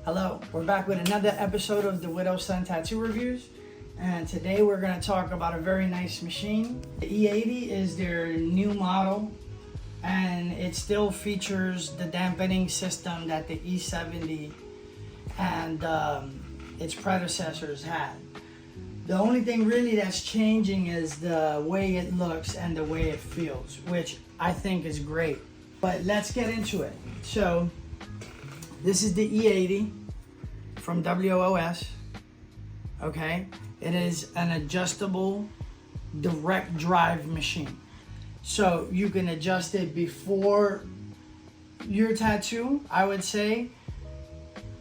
Hello, we're back with another episode of the Widow Son Tattoo Reviews, and today we're going to talk about a very nice machine. The E80 is their new model, and it still features the dampening system that the E70 and its predecessors had. The only thing really that's changing is the way it looks and the way it feels, which I think is great. But let's get into it. So this is the E80 from Wos. Okay, it is an adjustable direct drive machine. So you can adjust it before your tattoo, I would say,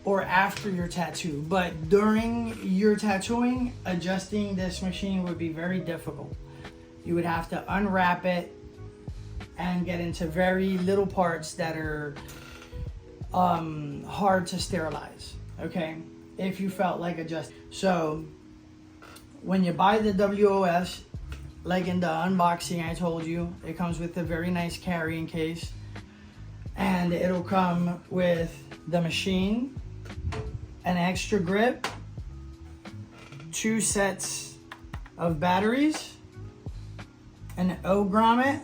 or after your tattoo. But during your tattooing, adjusting this machine would be very difficult. You would have to unwrap it and get into very little parts that are hard to sterilize, okay, if you felt like adjusting. So when you buy the Wos, like in the unboxing I told you, it comes with a very nice carrying case, and it'll come with the machine, an extra grip, 2 sets of batteries, an O grommet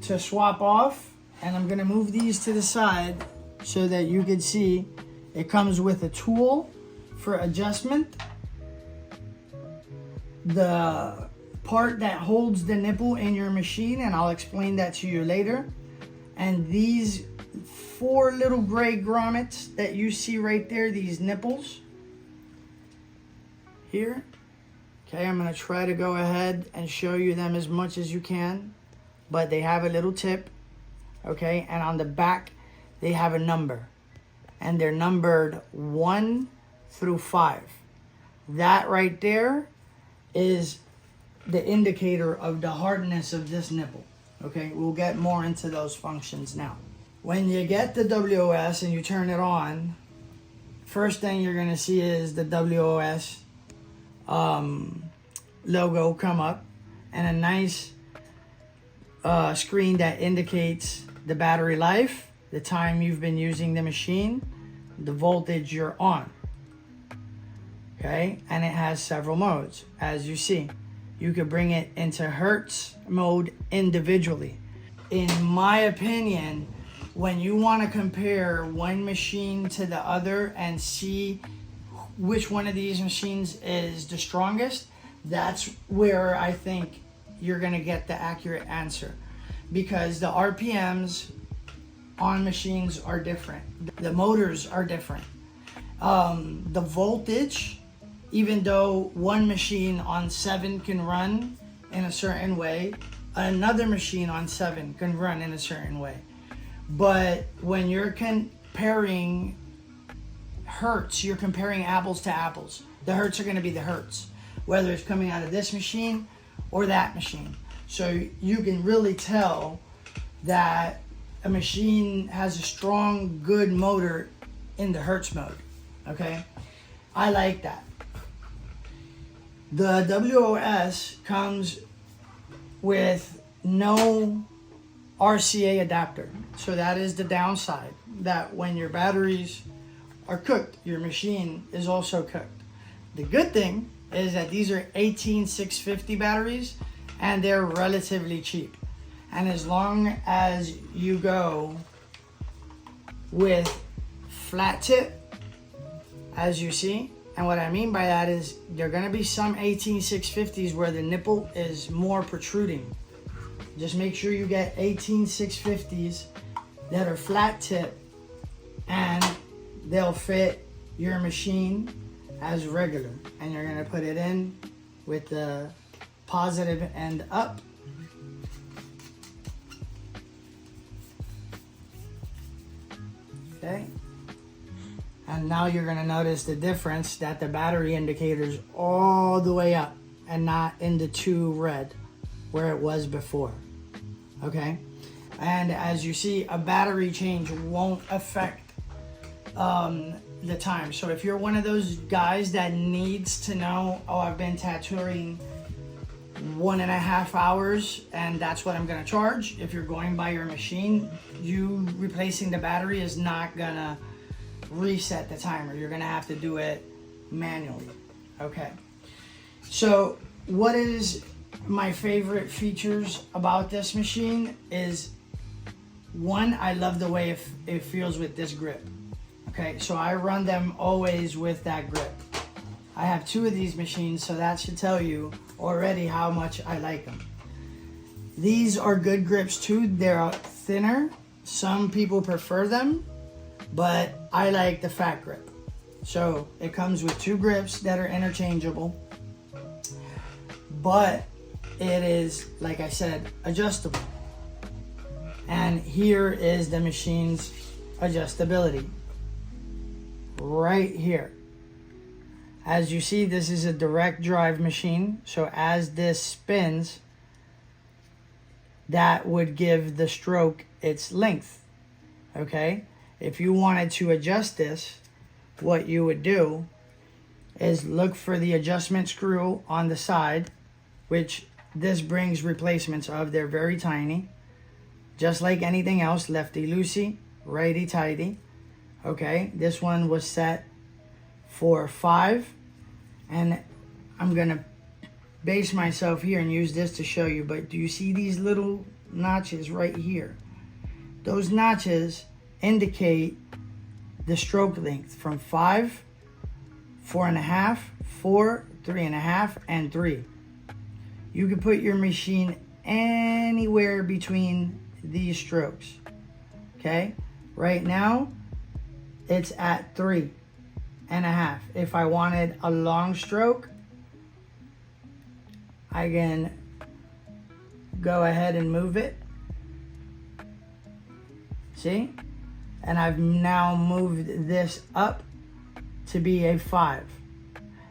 to swap off. And I'm gonna move these to the side so that you can see it comes with a tool for adjustment. The part that holds the nipple in your machine, and I'll explain that to you later. And these 4 little gray grommets that you see right there, these nipples here. Okay, I'm gonna try to go ahead and show you them as much as you can, but they have a little tip. Okay, and on the back they have a number, and they're numbered 1 through 5. That right there is the indicator of the hardness of this nipple. Okay, we'll get more into those functions now. When you get the Wos and you turn it on, first thing you're gonna see is the Wos logo come up, and a nice screen that indicates the battery life, the time you've been using the machine, the voltage you're on. Okay, and it has several modes, as you see. You could bring it into Hertz mode individually. In my opinion, when you want to compare one machine to the other and see which one of these machines is the strongest, that's where I think you're going to get the accurate answer. Because the RPMs on machines are different. The motors are different. The voltage, even though one machine on 7 can run in a certain way, another machine on 7 can run in a certain way. But when you're comparing hertz, you're comparing apples to apples. The hertz are going to be the hertz, whether it's coming out of this machine or that machine. So you can really tell that a machine has a strong, good motor in the Hertz mode, okay? I like that. The Wos comes with no RCA adapter. So that is the downside, that when your batteries are cooked, your machine is also cooked. The good thing is that these are 18650 batteries, and they're relatively cheap. And as long as you go with flat tip, as you see, and what I mean by that is there are gonna be some 18650s where the nipple is more protruding. Just make sure you get 18650s that are flat tip, and they'll fit your machine as regular. And you're gonna put it in with the positive end up. Okay. And now you're going to notice the difference that the battery indicator's all the way up and not in the 2 red where it was before. Okay. And as you see, a battery change won't affect the time. So if you're one of those guys that needs to know, oh, I've been tattooing 1.5 hours and that's what I'm gonna charge. If you're going by your machine, you replacing the battery is not gonna reset the timer. You're gonna have to do it manually. Okay. So what is my favorite features about this machine is, one, I love the way it feels with this grip. Okay, so I run them always with that grip. I have 2 of these machines, so that should tell you already how much I like them. These are good grips too. They're thinner. Some people prefer them, but I like the fat grip. So it comes with 2 grips that are interchangeable, but it is, like I said, adjustable. And here is the machine's adjustability right here. As you see, this is a direct drive machine, so as this spins, that would give the stroke its length. Okay, if you wanted to adjust this, what you would do is look for the adjustment screw on the side, which this brings replacements of. They're very tiny, just like anything else, lefty loosey, righty tighty. Okay, this one was set for 5, and I'm gonna base myself here and use this to show you, but do you see these little notches right here? Those notches indicate the stroke length from 5, 4.5, 4, 3.5, and 3. You can put your machine anywhere between these strokes. Okay, right now it's at 3.5. If I wanted a long stroke, I can go ahead and move it. See? And I've now moved this up to be a 5.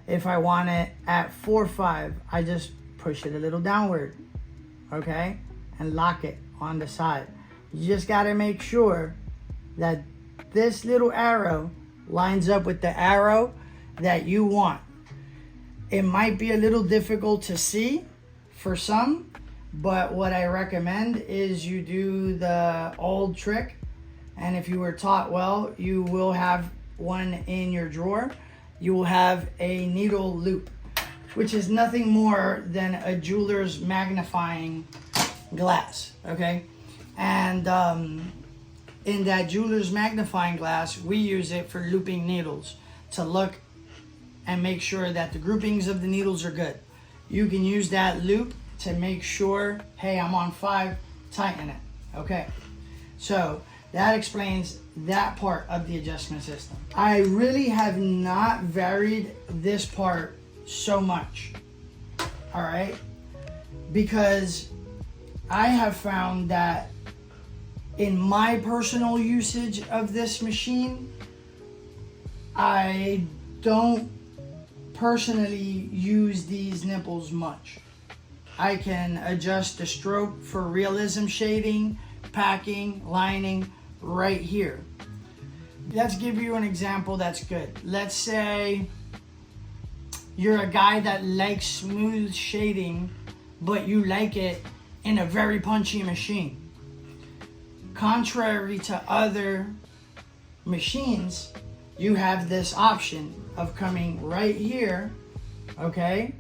If I want it at 4.5, I just push it a little downward, okay? And lock it on the side. You just gotta make sure that this little arrow lines up with the arrow that you want. It might be a little difficult to see for some, but what I recommend is you do the old trick, and if you were taught well, you will have one in your drawer. You will have a needle loop, which is nothing more than a jeweler's magnifying glass, okay? And in that jeweler's magnifying glass, we use it for looping needles to look and make sure that the groupings of the needles are good. You can use that loop to make sure, hey, I'm on 5, tighten it, okay? So that explains that part of the adjustment system. I really have not varied this part so much, all right? Because I have found that in my personal usage of this machine, I don't personally use these nipples much. I can adjust the stroke for realism shading, packing, lining right here. Let's give you an example that's good. Let's say you're a guy that likes smooth shading, but you like it in a very punchy machine. Contrary to other machines, you have this option of coming right here, okay?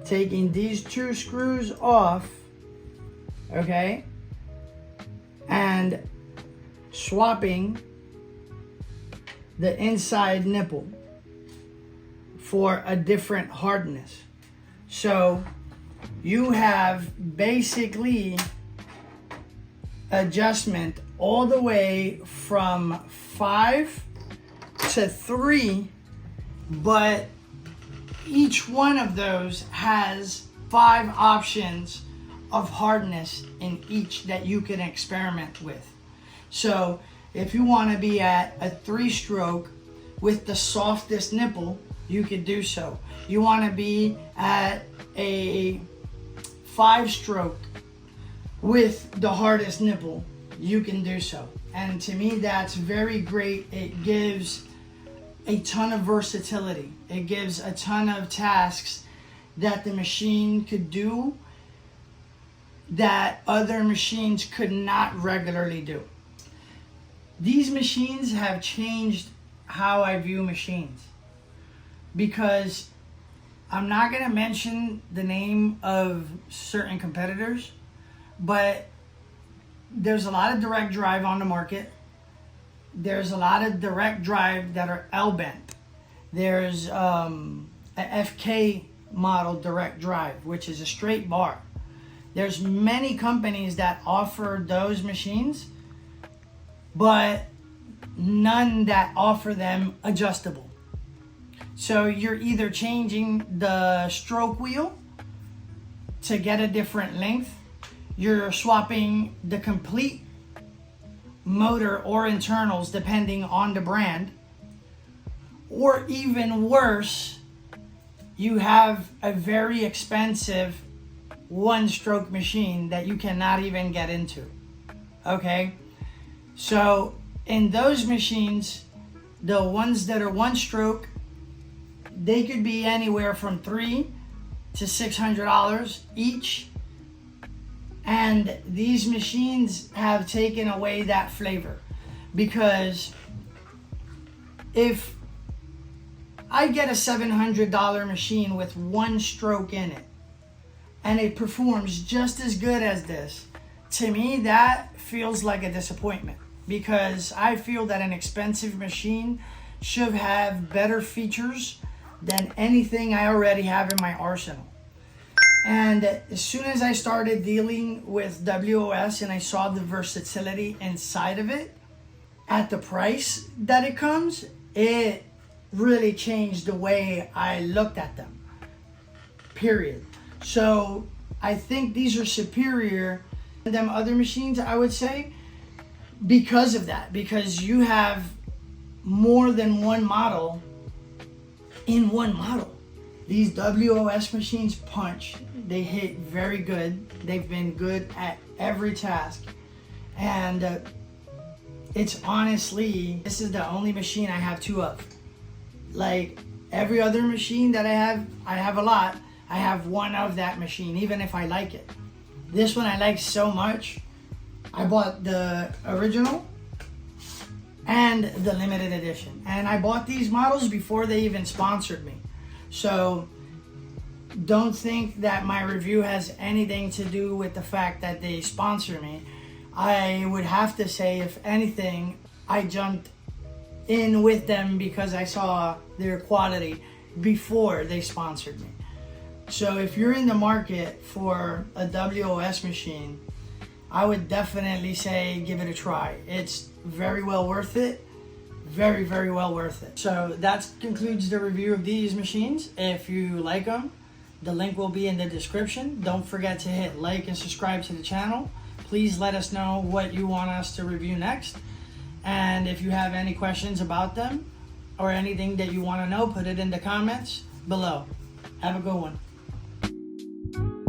Taking these 2 screws off, okay? And swapping the inside nipple for a different hardness. So you have basically adjustment all the way from 5 to 3, but each one of those has 5 options of hardness in each that you can experiment with. So if you want to be at a 3-stroke with the softest nipple, you could do so. You want to be at a 5-stroke with the hardest nipple, you can do so. And to me, that's very great. It gives a ton of versatility. It gives a ton of tasks that the machine could do that other machines could not regularly do. These machines have changed how I view machines, because I'm not going to mention the name of certain competitors, but there's a lot of direct drive on the market. There's a lot of direct drive that are L-bent. There's a FK model direct drive, which is a straight bar. There's many companies that offer those machines, but none that offer them adjustable. So you're either changing the stroke wheel to get a different length, you're swapping the complete motor or internals depending on the brand, or even worse, you have a very expensive one-stroke machine that you cannot even get into. Okay? So in those machines, the ones that are one-stroke, they could be anywhere from $300 to $600 each. And these machines have taken away that flavor, because if I get a $700 machine with one stroke in it and it performs just as good as this, to me that feels like a disappointment, because I feel that an expensive machine should have better features than anything I already have in my arsenal. And as soon as I started dealing with WOS and I saw the versatility inside of it at the price that it comes, it really changed the way I looked at them, period. So I think these are superior to them other machines, I would say, because of that, because you have more than one model in one model. These WOS machines punch. They hit very good. They've been good at every task. And it's honestly, this is the only machine I have two of. Like every other machine that I have a lot. I have one of that machine, even if I like it. This one I like so much. I bought the original and the limited edition. And I bought these models before they even sponsored me. So don't think that my review has anything to do with the fact that they sponsor me. I would have to say, if anything, I jumped in with them because I saw their quality before they sponsored me. So if you're in the market for a WOS machine, I would definitely say give it a try. It's very well worth it. Very, very well worth it. So that concludes the review of these machines. If you like them, the link will be in the description. Don't forget to hit like and subscribe to the channel. Please let us know what you want us to review next. And if you have any questions about them or anything that you want to know, put it in the comments below. Have a good one.